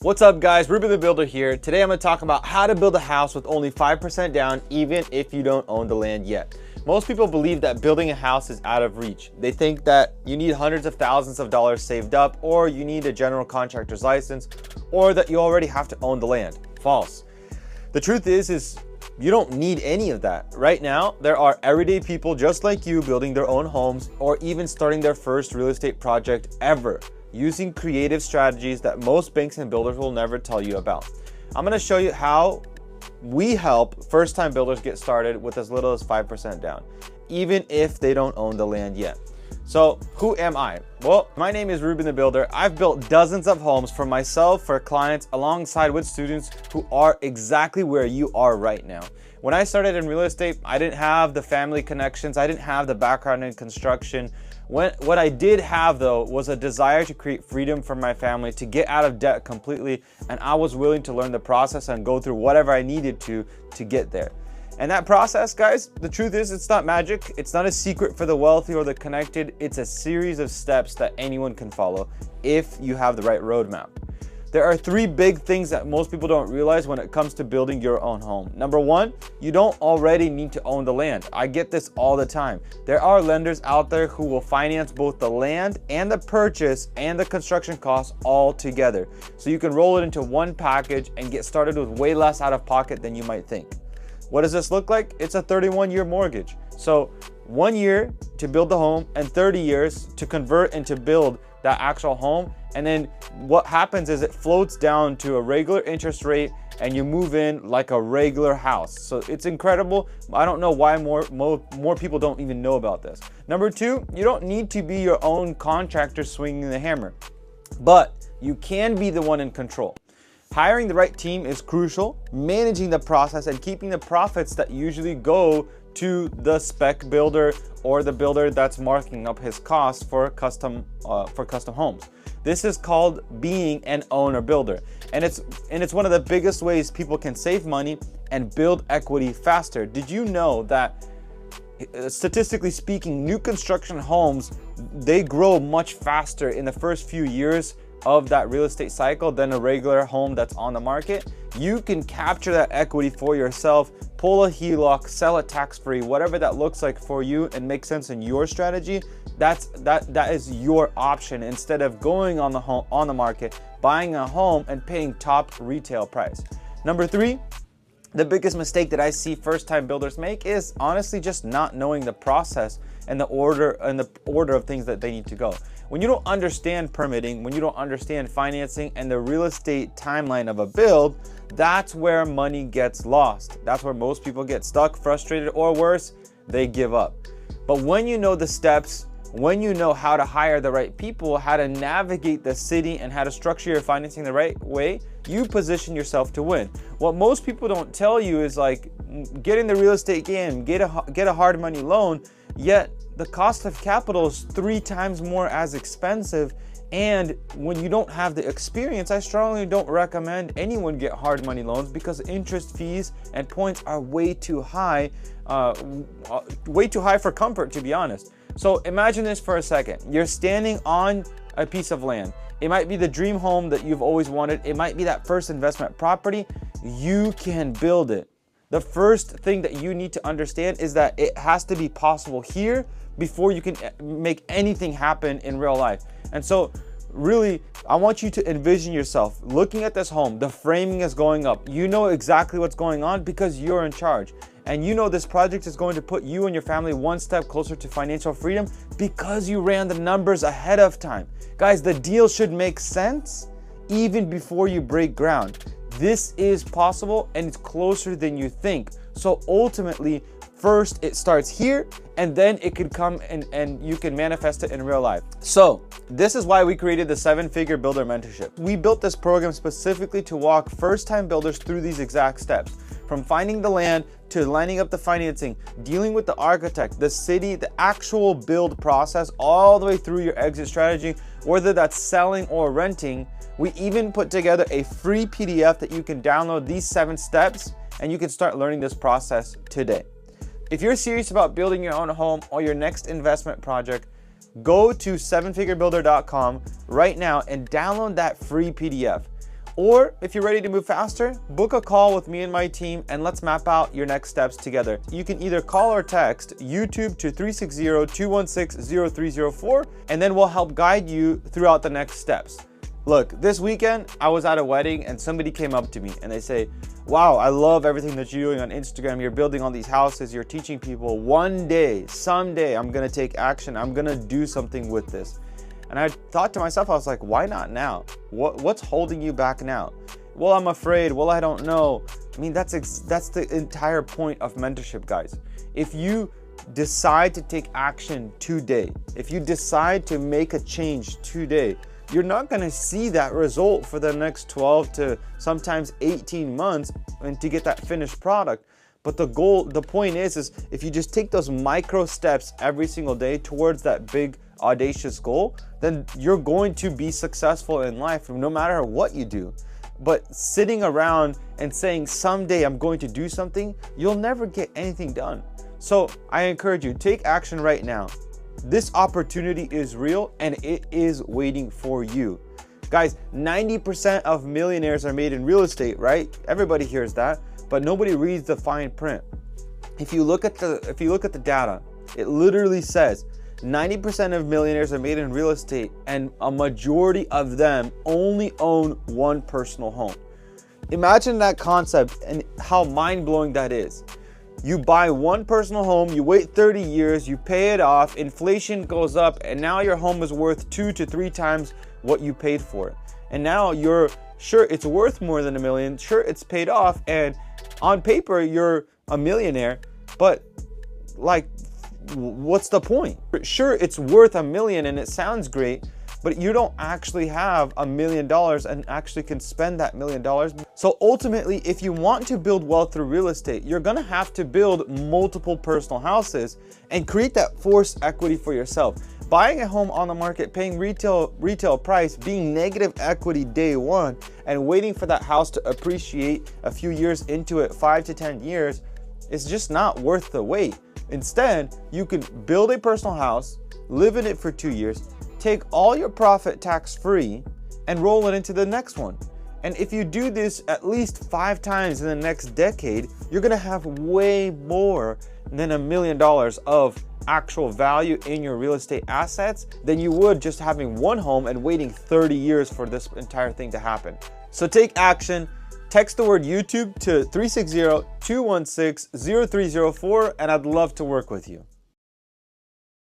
What's up guys, Ruben the Builder here. Today I'm going to talk about how to build a house with only 5% down even if you don't own the land yet. Most people believe that building a house is out of reach. They think that you need hundreds of thousands of dollars saved up, or you need a general contractor's license, or that you already have to own the land. False. The truth is you don't need any of that. Right now, there are everyday people just like you building their own homes or even starting their first real estate project ever, using creative strategies that most banks and builders will never tell you about. I'm going to show you how we help first-time builders get started with as little as 5% down, even if they don't own the land yet. So who am I? Well, my name is Ruben the Builder. I've built dozens of homes for myself, for clients, alongside with students who are exactly where you are right now. When I started in real estate, I didn't have the family connections. I didn't have the background in construction. What I did have though was a desire to create freedom for my family, to get out of debt completely, and I was willing to learn the process and go through whatever I needed to get there. And that process, guys, the truth is it's not magic. It's not a secret for the wealthy or the connected. It's a series of steps that anyone can follow if you have the right roadmap. There are three big things that most people don't realize when it comes to building your own home. Number one, you don't already need to own the land. I get this all the time. There are lenders out there who will finance both the land and the purchase and the construction costs all together. So you can roll it into one package and get started with way less out of pocket than you might think. What does this look like? It's a 31-year mortgage. So 1 year to build the home and 30 years to convert and to build that actual home. And then what happens is it floats down to a regular interest rate and you move in like a regular house. So it's incredible. I don't know why more people don't even know about this. Number two, you don't need to be your own contractor swinging the hammer, but you can be the one in control. Hiring the right team is crucial. Managing the process and keeping the profits that usually go to the spec builder or the builder that's marking up his costs for custom homes. This is called being an owner builder, and it's one of the biggest ways people can save money and build equity faster. Did you know that statistically speaking, new construction homes, they grow much faster in the first few years of that real estate cycle than a regular home that's on the market? You can capture that equity for yourself, pull a HELOC, sell it tax-free, whatever that looks like for you and makes sense in your strategy. That is your option, instead of going on the market, buying a home and paying top retail price. Number three, the biggest mistake that I see first-time builders make is honestly just not knowing the process and the order of things that they need to go. When you don't understand permitting, when you don't understand financing and the real estate timeline of a build, that's where money gets lost. That's where most people get stuck, frustrated, or worse, they give up. But when you know the steps, when you know how to hire the right people, how to navigate the city, and how to structure your financing the right way, you position yourself to win. What most people don't tell you is like, get in the real estate game, get a hard money loan, yet the cost of capital is 3 times more as expensive. And when you don't have the experience, I strongly don't recommend anyone get hard money loans, because interest fees and points are way too high for comfort, to be honest. So imagine this for a second. You're standing on a piece of land. It might be the dream home that you've always wanted. It might be that first investment property. You can build it. The first thing that you need to understand is that it has to be possible here before you can make anything happen in real life. And so really, I want you to envision yourself looking at this home. The framing is going up. You know exactly what's going on because you're in charge. And you know this project is going to put you and your family one step closer to financial freedom because you ran the numbers ahead of time. Guys, the deal should make sense even before you break ground. This is possible and it's closer than you think. So ultimately, first it starts here and then it can come and you can manifest it in real life. So this is why we created the 7-Figure Builder Mentorship. We built this program specifically to walk first-time builders through these exact steps. From finding the land to lining up the financing, dealing with the architect, the city, the actual build process, all the way through your exit strategy, whether that's selling or renting. We even put together a free PDF that you can download these 7 steps and you can start learning this process today. If you're serious about building your own home or your next investment project, go to 7figurebuilder.com right now and download that free PDF. Or if you're ready to move faster, book a call with me and my team and let's map out your next steps together. You can either call or text YouTube to 360-216-0304 and then we'll help guide you throughout the next steps. Look, this weekend I was at a wedding and somebody came up to me and they say, wow, I love everything that you're doing on Instagram. You're building all these houses, you're teaching people. One day, someday, I'm gonna take action. I'm gonna do something with this. And I thought to myself, I was like, why not now? What's holding you back now? Well, I'm afraid. Well, I don't know. I mean, that's the entire point of mentorship, guys. If you decide to take action today, if you decide to make a change today, you're not going to see that result for the next 12 to sometimes 18 months and to get that finished product. But the point is if you just take those micro steps every single day towards that big audacious goal, then you're going to be successful in life no matter what you do. But sitting around and saying someday I'm going to do something, you'll never get anything done. So I encourage you, take action right now. This opportunity is real and it is waiting for you. Guys, 90% of millionaires are made in real estate, right? Everybody hears that, but nobody reads the fine print. If you look at the data, it literally says 90% of millionaires are made in real estate and a majority of them only own one personal home. Imagine that concept and how mind-blowing that is. You buy one personal home, you wait 30 years, you pay it off, inflation goes up, and now your home is worth 2 to 3 times what you paid for it. And now you're sure it's worth more than $1 million, sure it's paid off, and on paper you're a millionaire, but like, what's the point? Sure, it's worth $1 million and it sounds great, but you don't actually have $1 million and actually can spend that $1 million. So ultimately, if you want to build wealth through real estate, you're gonna have to build multiple personal houses and create that forced equity for yourself. Buying a home on the market, paying retail price, being negative equity day one, and waiting for that house to appreciate a few years into it, 5 to 10 years, is just not worth the wait. Instead, you can build a personal house, live in it for 2 years, take all your profit tax-free, and roll it into the next one. And if you do this at least 5 times in the next decade, you're gonna have way more than $1 million of actual value in your real estate assets than you would just having one home and waiting 30 years for this entire thing to happen. So take action. Text the word YouTube to 360-216-0304 and I'd love to work with you.